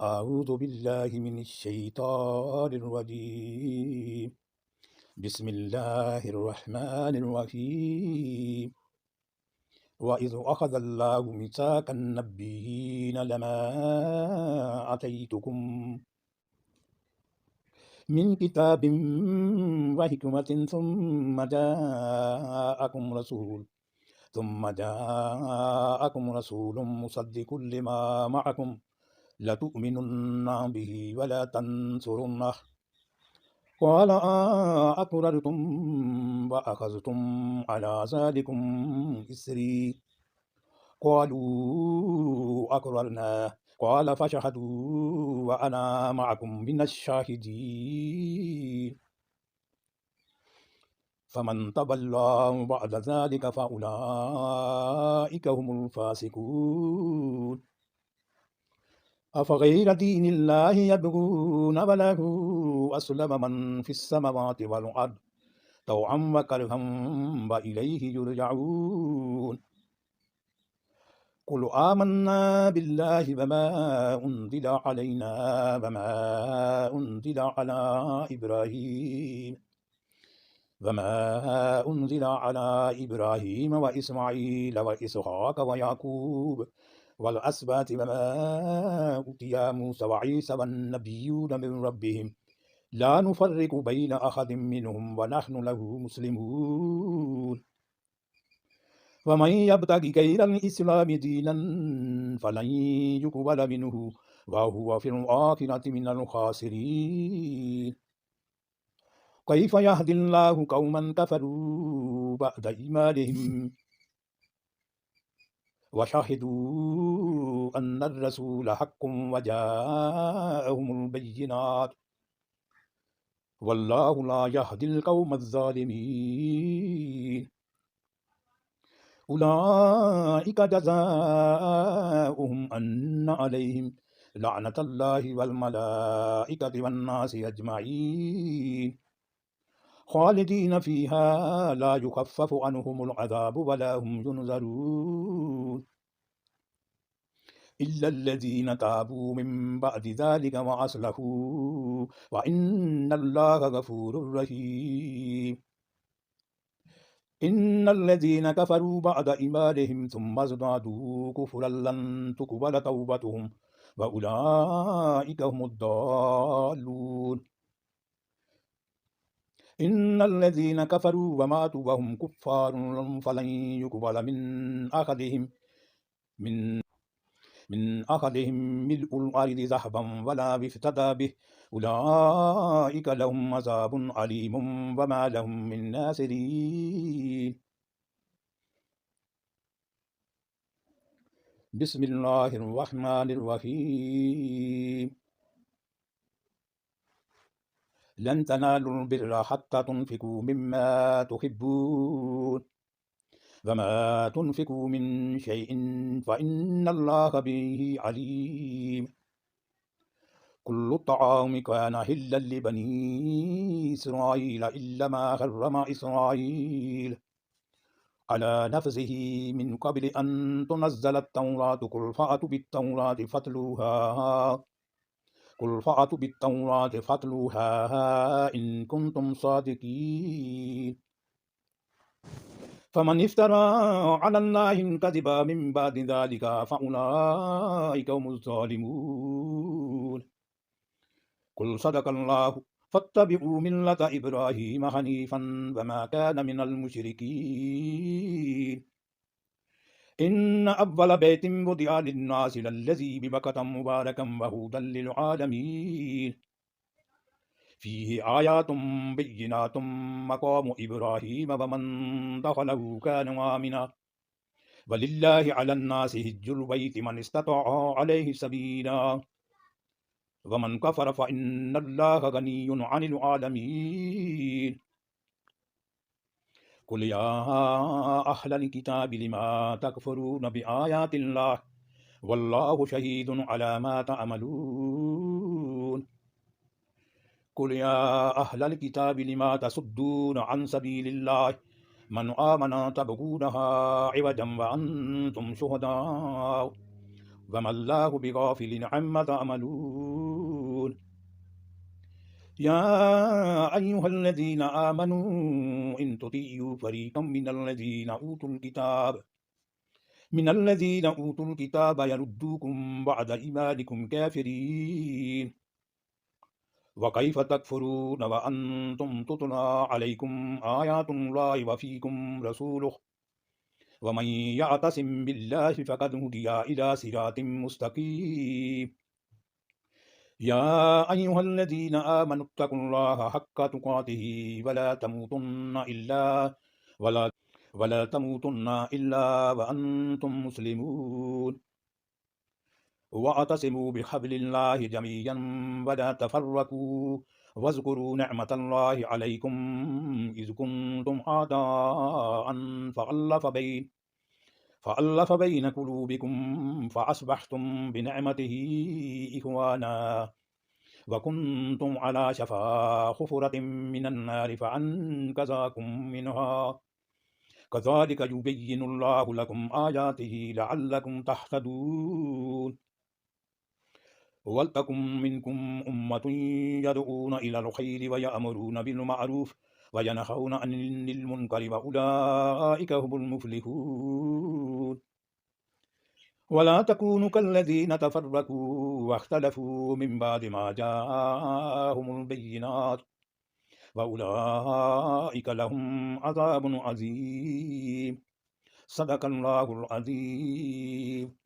أعوذ بالله من الشيطان الرجيم. بسم الله الرحمن الرحيم. وإذ أخذ الله ميثاق النبيين لما آتيتكم من كتاب وحكمة ثم جاءكم رسول مصدق لما معكم لتؤمنن به ولا تنصرنه قال أقررتم وأخذتم على ذلكم إسري قالوا أقررنا قال فاشهدوا وأنا معكم من الشاهدين فمن تولى بعد ذلك فأولئك هم الفاسقون أفغير دين الله يبغون وله أسلم من في السماوات والأرض طوعا وكرها وإليه يرجعون قل آمنا بالله وما أنزل علينا وما أنزل على إبراهيم وإسماعيل وإسحاق ويعقوب والأسباط وما أوتي موسى وعيسى والنبيون من ربهم لا نفرق بين أحد منهم ونحن له مسلمون ومن يبتغي غير الإسلام دينا فلن يقبل منه وهو في الآخرة من الخاسرين كيف يهدي الله قوما كفروا بعد إيمانهم وشهدوا أن الرسول حق وجاءهم البينات والله لا يهدي القوم الظالمين أولئك جزاؤهم أن عليهم لعنة الله والملائكة والناس أجمعين خالدين فيها لا يخفف عنهم العذاب ولا هم ينذرون إلا الذين تابوا من بعد ذلك وأصلحوا وإن الله غفور رحيم إن الذين كفروا بعد إيمانهم ثم ازدادوا كفرا لن تقبل توبتهم وأولئك هم الضالون إن الذين كفروا وماتوا وهم كفار فلن يقبل من أحدهم ملء الأرض ذهبا ولا افتدى به أولئك لهم عذاب أليم وما لهم من ناصرين بسم الله الرحمن الرحيم لن تنالوا البر حتى تنفقوا مما تحبون وما تنفقوا من شيء فإن الله به عليم كل الطعام كان حلا لبني إسرائيل إلا ما حرم إسرائيل على نفسه من قبل أن تنزل التوراة قل فأتوا بالتوراة فاتلوها إن كنتم صادقين فمن افترى على الله الكذب من بعد ذلك فأولئك هم الظالمون قل صدق الله فاتبعوا ملة إبراهيم حنيفا وما كان من المشركين إن أول بيت وضع للناس للذي ببكة مباركا وهدى للعالمين فيه آيات بينات مقام إبراهيم ومن دخله كان آمنا ولله على الناس حج البيت من استطاع عليه سبيلا ومن كفر فإن الله غني عن العالمين قل يا أهل الكتاب لما تكفرون بآيات الله والله شهيد على ما تعملون قل يا أهل الكتاب لما تصدون عن سبيل الله من آمن تبغونها عوجا وأنتم شهداء وما الله بغافل عما تعملون. يا أيها الذين آمنوا إن تطيعوا فريقا من الذين أوتوا الكتاب يردوكم بعد إيمانكم كافرين. وكيف تكفرون وأنتم تتلى عليكم آيات الله وفيكم رسوله ومن يعتصم بالله فقد هدي إلى صراط مستقيم. يا أيها الذين آمنوا اتقوا الله حق تقاته ولا ولا تموتن إلا وأنتم مسلمون. واعتصموا بحبل الله جميعا ولا تفرقوا واذكروا نعمة الله عليكم إذ كنتم أعداء فألف بين قلوبكم فأصبحتم بنعمته إخوانا وكنتم على شفا حفرة من النار فأنقذكم منها. كذلك يبين الله لكم آياته لعلكم تهتدون. ولتكن منكم أمة يدعون إلى الخير ويأمرون بالمعروف وينهون عن المنكر وأولئك هم المفلحون. ولا تكونوا كالذين تفرقوا واختلفوا من بعد ما جاءهم البينات وأولئك لهم عذاب عظيم. صدق الله العظيم.